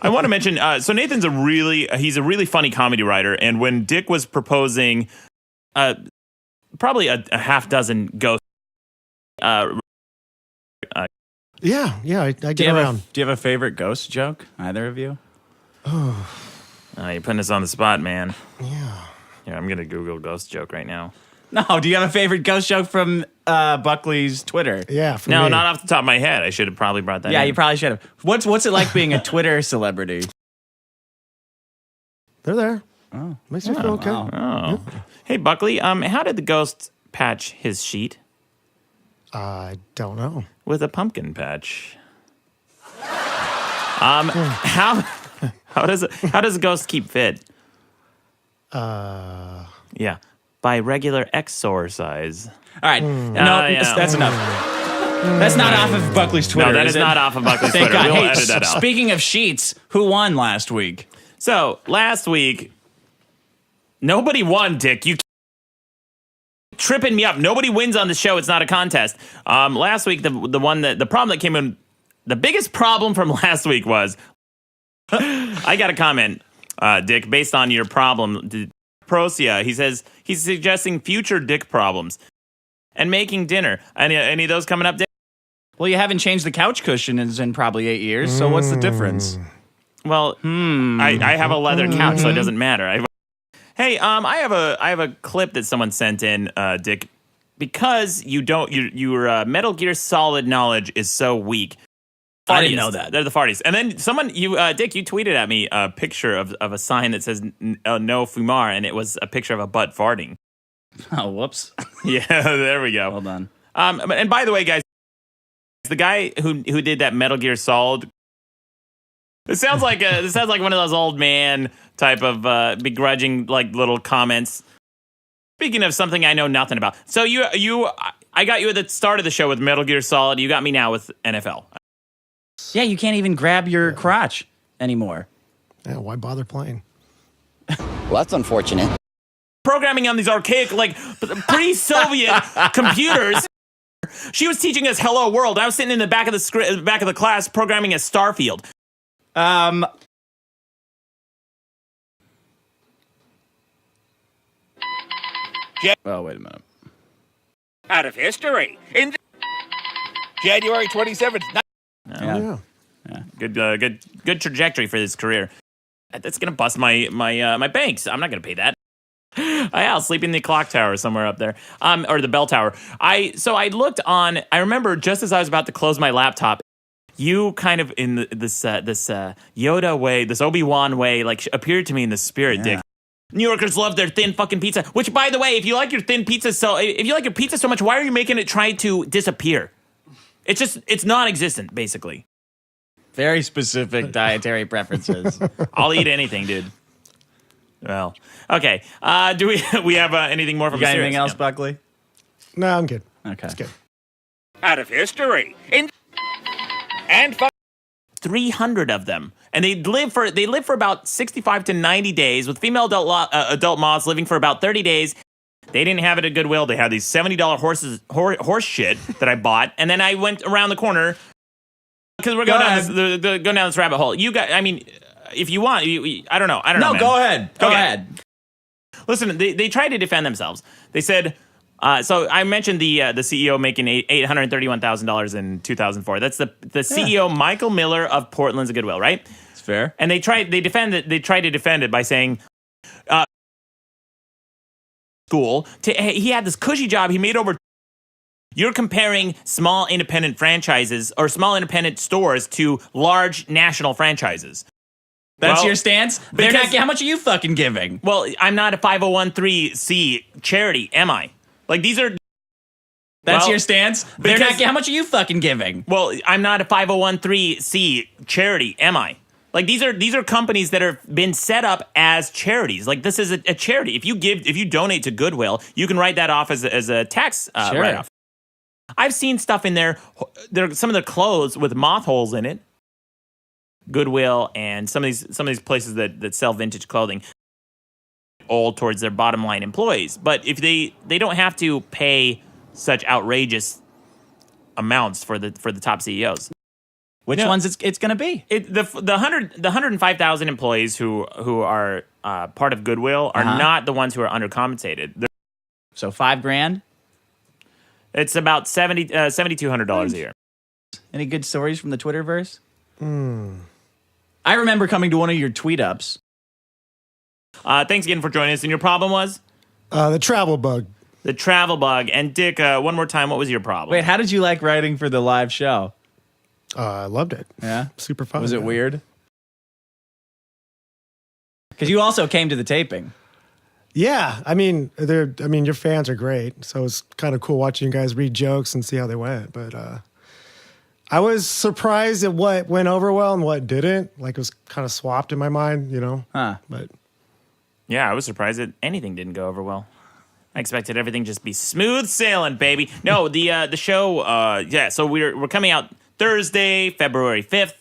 I want to mention, so Nathan's he's a really funny comedy writer. And when Dick was proposing probably a half dozen ghosts. I get around. Do you have a favorite ghost joke, either of you? You're putting us on the spot, man. Yeah. Yeah, I'm going to Google ghost joke right now. No, do you have a favorite ghost joke from Buckley's Twitter? Yeah, No, me. not off the top of my head. I should have probably brought that in. Yeah, you probably should have. What's it like being a Twitter celebrity? They're there. Oh. Makes me feel okay. Wow. Oh. Yep. Hey, Buckley, how did the ghost patch his sheet? I don't know. With a pumpkin patch. How does a ghost keep fit? Yeah, by regular exercise. All right, that's enough. That's not off of Buckley's Twitter. No, that is not off of Buckley's Thank Twitter. God. We'll Hey, edit that out. Speaking of sheets, who won last week? So last week, nobody won, Dick. You tripping me up. Nobody wins on the show. It's not a contest. Last week, the problem that came in, the biggest problem from last week was, I got a comment, Dick, based on your problem. Prosia, he says he's suggesting future Dick problems and making dinner. Any of those coming up, Dick? Well, you haven't changed the couch cushions in probably 8 years, so what's the difference? Well, I have a leather couch, so it doesn't matter. Hey, I have a clip that someone sent in, Dick, because your Metal Gear Solid knowledge is so weak. I didn't know that. They're the farties. And then Dick, you tweeted at me a picture of a sign that says no fumar, and it was a picture of a butt farting. Oh, whoops. Yeah, there we go. Hold on. And by the way, guys, the guy who did that Metal Gear Solid, it sounds like one of those old man type of begrudging like little comments. Speaking of something I know nothing about, so I got you at the start of the show with Metal Gear Solid. You got me now with NFL. Yeah, you can't even grab your crotch anymore. Yeah, why bother playing? Well, that's unfortunate. Programming on these archaic, like pre-Soviet computers. She was teaching us Hello World. I was sitting in the back of the class programming a Starfield. Oh, wait a minute. Out of history. In January 27th. Yeah. Good trajectory for his career. That's gonna bust my banks. I'm not gonna pay that. I'll sleep in the clock tower somewhere up there, or the bell tower. I looked on. I remember just as I was about to close my laptop, you kind of in this Yoda way, this Obi-Wan way, like appeared to me in the spirit, Dick. New Yorkers love their thin fucking pizza. Which, by the way, if you like your thin pizza if you like your pizza so much, why are you making it try to disappear? It's non-existent, basically. Very specific dietary preferences. I'll eat anything, dude. Well, okay. Do we have anything more from? You got anything else, Buckley? No, I'm good. Okay. It's good. Out of history. 300 of them, and they live for about 65 to 90 days, with female adult moths living for about 30 days. They didn't have it at Goodwill. They had these $70 horse shit that I bought, and then I went around the corner because we're going down this rabbit hole. You got, I mean, if you want, I don't know. No, man. go ahead. Go ahead. Listen, they tried to defend themselves. They said, so I mentioned the CEO making $831,000 in 2004. That's the CEO, Michael Miller of Portland's Goodwill, right? It's fair. And they tried to defend it by saying, he had this cushy job. He made over. You're comparing small independent franchises or small independent stores to large national franchises. That's your stance? How much are you fucking giving? Well, I'm not a 501c charity, am I? Like, these are... That's your stance? How much are you fucking giving? Well, I'm not a 501c charity, am I? Like, these are companies that have been set up as charities. Like, this is a charity. If you donate to Goodwill, you can write that off as a tax write-off. I've seen stuff in there. Some of the clothes with moth holes in it. Goodwill and some of these places that sell vintage clothing all towards their bottom line employees. But if they don't have to pay such outrageous amounts for the top CEOs. which No. ones it's going to be. The 105,000 employees who are part of Goodwill are not the ones who are undercompensated. So $5,000. It's about $7,200 a year. Any good stories from the Twitterverse? I remember coming to one of your tweet ups. Thanks again for joining us. And your problem was The travel bug. the travel bug. And Dick, one more time, what was your problem? Wait, how did you like writing for the live show? I loved it. Yeah, Super fun. was it man. weird? Because you also came to the taping. Yeah, I mean, your fans are great, so it's kind of cool watching you guys read jokes and see how they went. But I was surprised at what went over well and what didn't. Like it was kind of swapped in my mind, you know. Huh. But Yeah, I was surprised that anything didn't go over well. I expected everything just be smooth sailing, baby. No, the show. So we're coming out Thursday, February 5th.